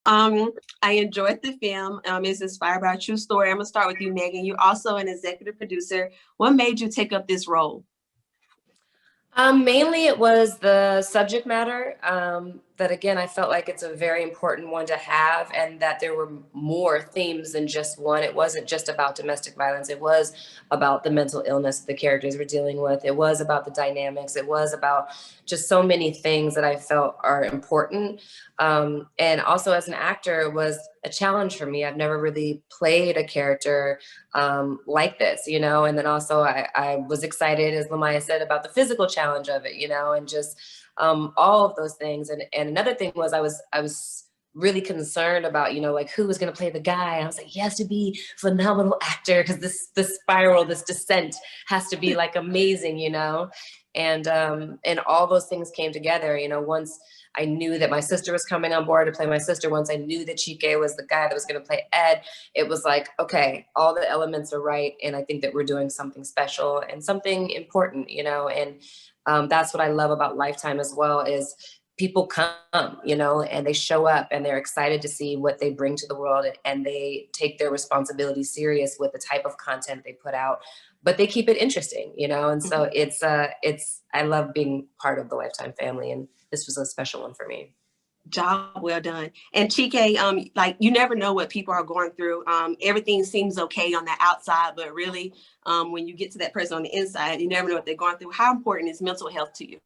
Um, I enjoyed the film. It's inspired by a true story. I'm gonna start with you, Megan. You're also an executive producer. What made you take up this role? Mainly it was the subject matter, that again, I felt like it's a very important one to have, and that there were more themes than just one. It wasn't just about domestic violence. It was about the mental illness the characters were dealing with. It was about the dynamics. It was about just so many things that I felt are important. And also as an actor, it was a challenge for me. I've never really played a character like this, you know. And then also I was excited, as La'Myia said, about the physical challenge of it, you know, and just all of those things. And another thing was I was really concerned about, you know, like who was going to play the guy. I was like, he has to be a phenomenal actor, because this spiral, this descent has to be like amazing, you know. And all those things came together, you know. Once I knew that my sister was coming on board to play my sister, once I knew that Chike was the guy that was going to play Ed, it was like, okay, all the elements are right. And I think that we're doing something special and something important, you know. And that's what I love about Lifetime as well, is people come, you know, and they show up and they're excited to see what they bring to the world, and they take their responsibility serious with the type of content they put out, but they keep it interesting, you know. And so it's I love being part of the Lifetime family, and this was a special one for me. Job well done. And Chike, like you never know what people are going through. Everything seems okay on the outside, but really, when you get to that person on the inside, you never know what they're going through. How important is mental health to you?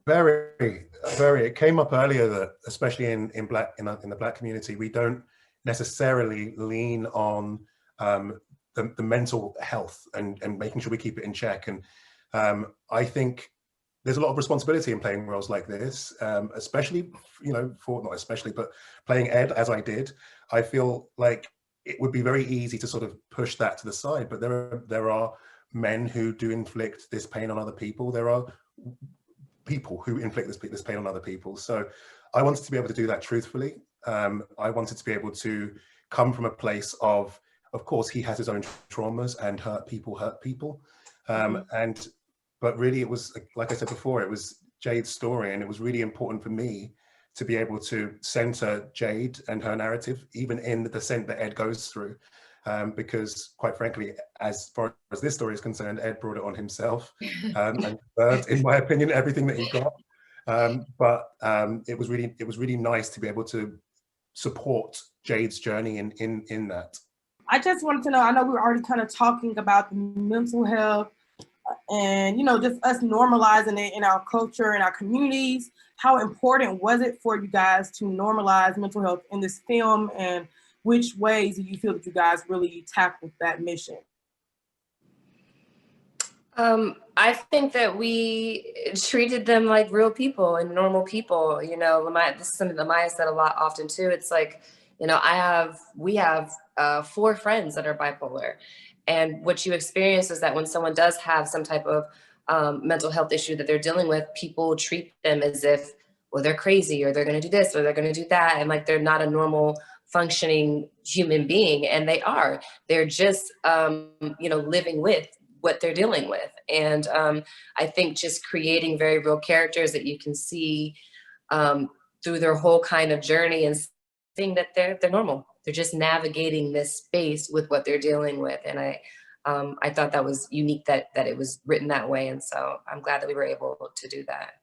Very, very. It came up earlier that, especially in the Black community, we don't necessarily lean on the mental health and making sure we keep it in check. And I think there's a lot of responsibility in playing roles like this, especially, you know, not especially, but playing Ed as I did. I feel like it would be very easy to sort of push that to the side, but there are men who do inflict this pain on other people. There are people who inflict this pain on other people. So I wanted to be able to do that truthfully. I wanted to be able to come from a place of course, he has his own traumas, and hurt people. But really, it was, like I said before, it was Jade's story, and it was really important for me to be able to center Jade and her narrative, even in the descent that Ed goes through. Because quite frankly, as far as this story is concerned, Ed brought it on himself and deserved, in my opinion, everything that he got. But it was really nice to be able to support Jade's journey in that. I just wanted to know, I know we were already kind of talking about the mental health and, you know, just us normalizing it in our culture and our communities. How important was it for you guys to normalize mental health in this film, and which ways do you feel that you guys really tackled that mission? I think that we treated them like real people and normal people. You know, this is something that Maya said a lot often too. It's like, you know, we have 4 friends that are bipolar. And what you experience is that when someone does have some type of mental health issue that they're dealing with, people treat them as if, well, they're crazy, or they're going to do this, or they're going to do that. And like, they're not a normal functioning human being. And they're just, you know, living with what they're dealing with. And I think just creating very real characters that you can see through their whole kind of journey, and seeing that they're normal. They're just navigating this space with what they're dealing with. And I thought that was unique that it was written that way. And so I'm glad that we were able to do that.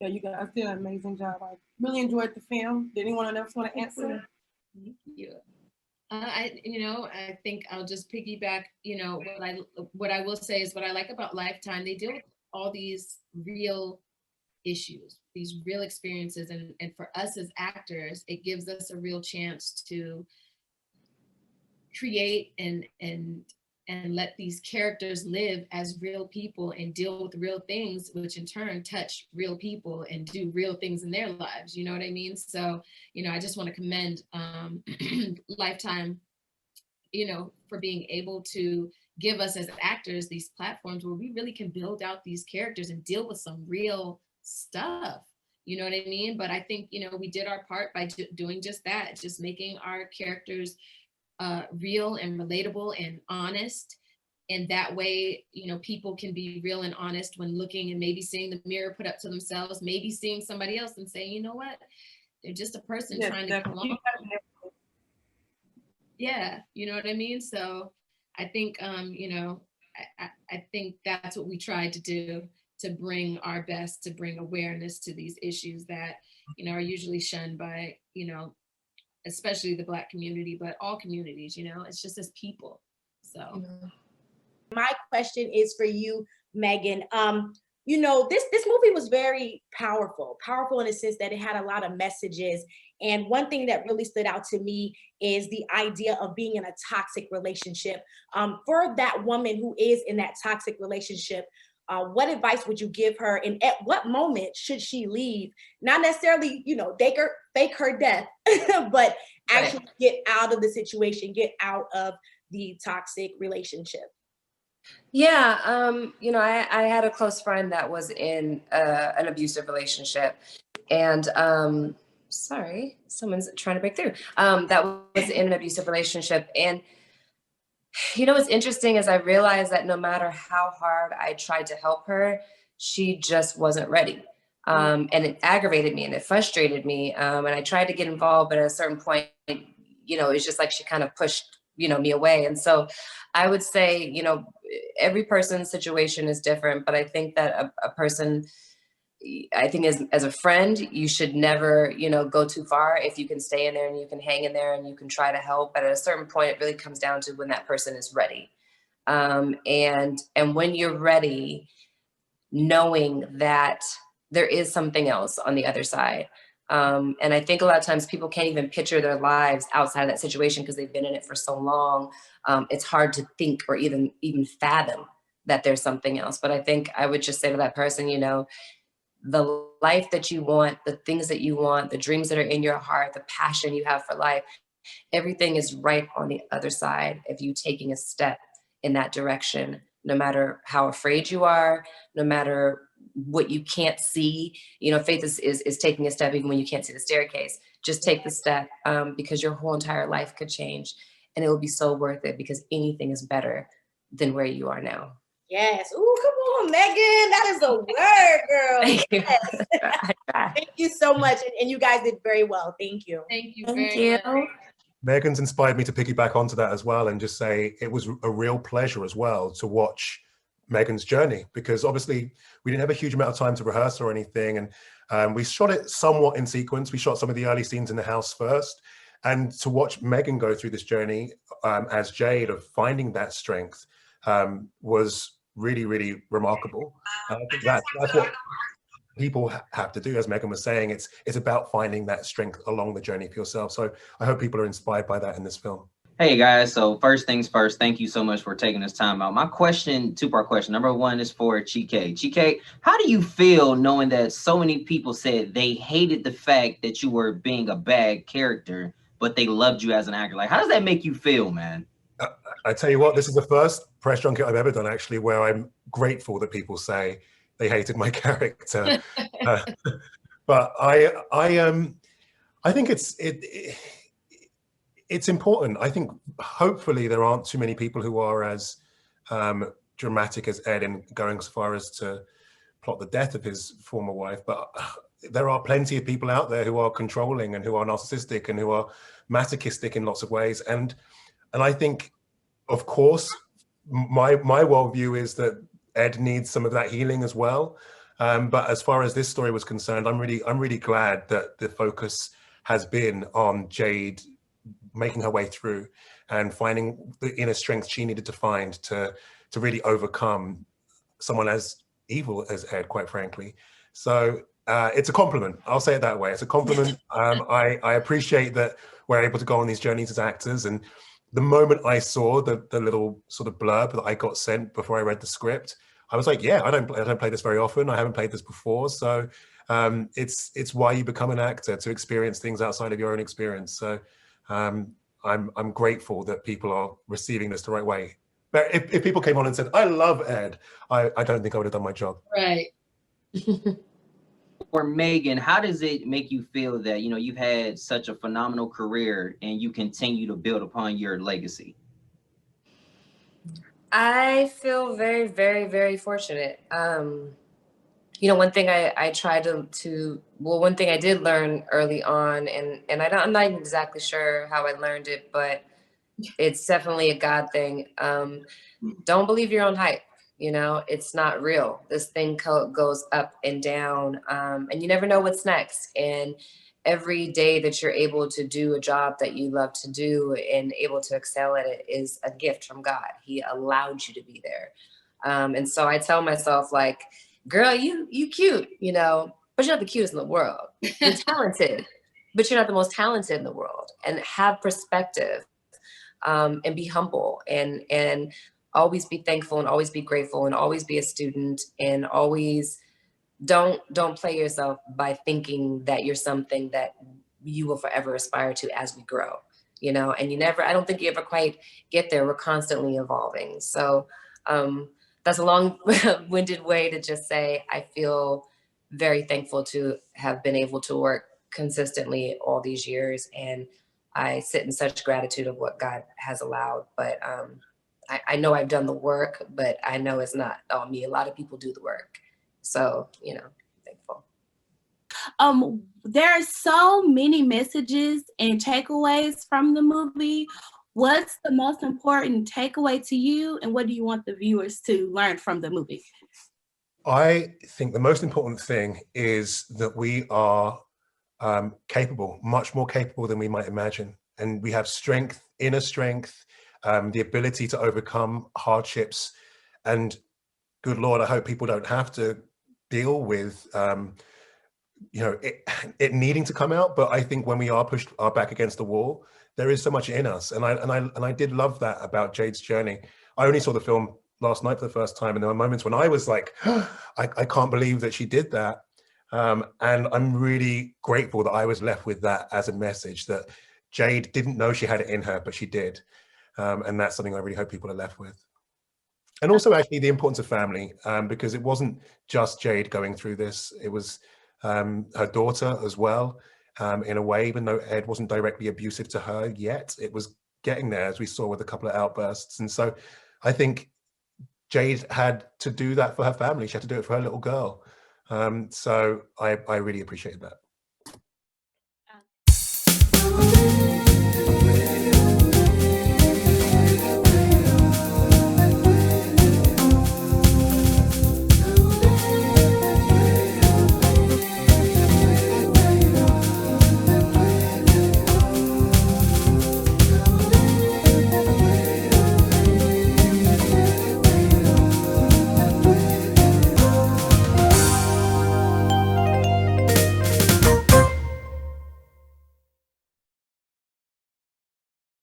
Yeah, you guys did an amazing job. I really enjoyed the film. Did anyone else want to answer? Thank you. I think I'll just piggyback. You know, what I will say is, what I like about Lifetime, they deal with all these real issues, these real experiences, and for us as actors, it gives us a real chance to create and let these characters live as real people and deal with real things, which in turn touch real people and do real things in their lives. You know what I mean? So, you know, I just want to commend Lifetime, you know, for being able to give us as actors these platforms where we really can build out these characters and deal with some real stuff. You know what I mean? But I think, you know, we did our part by doing just that, just making our characters real and relatable and honest. And that way, you know, people can be real and honest when looking and maybe seeing the mirror put up to themselves, maybe seeing somebody else and saying, you know what, They're just a person Yes, trying to get definitely. along. Yeah, you know what I mean? So I think, you know, I think that's what we tried to do, to bring our best, to bring awareness to these issues that, you know, are usually shunned by, you know, especially the Black community, but all communities, you know, it's just as people. So. My question is for you, Meagan. You know, this movie was very powerful in the sense that it had a lot of messages. And one thing that really stood out to me is the idea of being in a toxic relationship. For that woman who is in that toxic relationship, what advice would you give her? And at what moment should she leave? Not necessarily, you know, fake her death, but actually get out of the situation, get out of the toxic relationship. Yeah, you know, I had a close friend that was in an abusive relationship, and sorry, someone's trying to break through. That was in an abusive relationship, and you know, what's interesting is I realized that no matter how hard I tried to help her, she just wasn't ready. And it aggravated me and it frustrated me. And I tried to get involved, but at a certain point, you know, it's just like she kind of pushed, you know, me away. And so I would say, you know, every person's situation is different, but I think that a person, I think as a friend, you should never, you know, go too far. If you can stay in there and you can hang in there and you can try to help, but at a certain point, it really comes down to when that person is ready. And when you're ready, knowing that there is something else on the other side. And I think a lot of times people can't even picture their lives outside of that situation because they've been in it for so long. It's hard to think or even fathom that there's something else. But I think I would just say to that person, you know, the life that you want, the things that you want, the dreams that are in your heart, the passion you have for life, everything is right on the other side of you taking a step in that direction, no matter how afraid you are, no matter what you can't see. You know, faith is taking a step even when you can't see the staircase. Just take the step, because your whole entire life could change, and it will be so worth it, because anything is better than where you are now. Yes. Ooh, come on, Meagan. That is a word, girl. Thank you. Yes. Thank you so much. And you guys did very well. Thank you. Thank you Thank very you. much. Megan's inspired me to piggyback onto that as well and just say it was a real pleasure as well to watch Megan's journey, because obviously we didn't have a huge amount of time to rehearse or anything, and we shot it somewhat in sequence. We shot some of the early scenes in the house first, and to watch Megan go through this journey as Jade, of finding that strength, was really, really remarkable. And I think that's what people have to do. As Megan was saying, it's about finding that strength along the journey for yourself. So I hope people are inspired by that in this film. Hey guys, so first things first, thank you so much for taking this time out. My question, two-part question. Number one is for Chike. Chike, how do you feel knowing that so many people said they hated the fact that you were being a bad character, but they loved you as an actor? Like, how does that make you feel, man? I tell you what, this is the first press junket I've ever done, actually, where I'm grateful that people say they hated my character. But I think it's important. I think hopefully there aren't too many people who are as dramatic as Ed in going so far as to plot the death of his former wife. But there are plenty of people out there who are controlling and who are narcissistic and who are masochistic in lots of ways. And I think, of course, my worldview is that Ed needs some of that healing as well. But as far as this story was concerned, I'm really glad that the focus has been on Jade making her way through and finding the inner strength she needed to find to really overcome someone as evil as Ed, quite frankly. So it's a compliment. I'll say it that way. It's a compliment. I appreciate that we're able to go on these journeys as actors. And the moment I saw the little sort of blurb that I got sent before I read the script, I was like, yeah, I don't play this very often. I haven't played this before. So it's why you become an actor, to experience things outside of your own experience. So I'm grateful that people are receiving this the right way. But if people came on and said, I love Ed, I don't think I would have done my job. Right. For Meagan, how does it make you feel that, you know, you've had such a phenomenal career and you continue to build upon your legacy? I feel very, very, very fortunate. You one thing I tried well, one thing I did learn early on, and I'm not even exactly sure how I learned it, but it's definitely a God thing. Don't believe your own hype. It's not real. This thing goes up and down, and you never know what's next. And every day that you're able to do a job that you love to do and able to excel at it is a gift from God. He allowed you to be there. And so I tell myself, like, girl, you cute, but you're not the cutest in the world. You're talented, but you're not the most talented in the world. And have perspective, and be humble, and always be thankful, and always be grateful, and always be a student, and always don't play yourself by thinking that you're something that you will forever aspire to as we grow, and I don't think you ever quite get there. We're constantly evolving. So that's a long-winded way to just say I feel very thankful to have been able to work consistently all these years, and I sit in such gratitude of what God has allowed. But I know I've done the work, but I know it's not on me. A lot of people do the work. So, thankful. There are so many messages and takeaways from the movie. What's the most important takeaway to you, and what do you want the viewers to learn from the movie? I think the most important thing is that we are capable, much more capable than we might imagine. And we have strength, inner strength, the ability to overcome hardships. And good Lord, I hope people don't have to deal with it needing to come out. But I think when we are pushed our back against the wall, there is so much in us. And I did love that about Jade's journey. I only saw the film last night for the first time, and there were moments when I was like, I can't believe that she did that. And I'm really grateful that I was left with that as a message, that Jade didn't know she had it in her, but she did. And that's something I really hope people are left with. And also actually the importance of family, because it wasn't just Jade going through this. It was her daughter as well, in a way, even though Ed wasn't directly abusive to her yet, it was getting there, as we saw with a couple of outbursts. And so I think Jade had to do that for her family. She had to do it for her little girl. So I really appreciated that.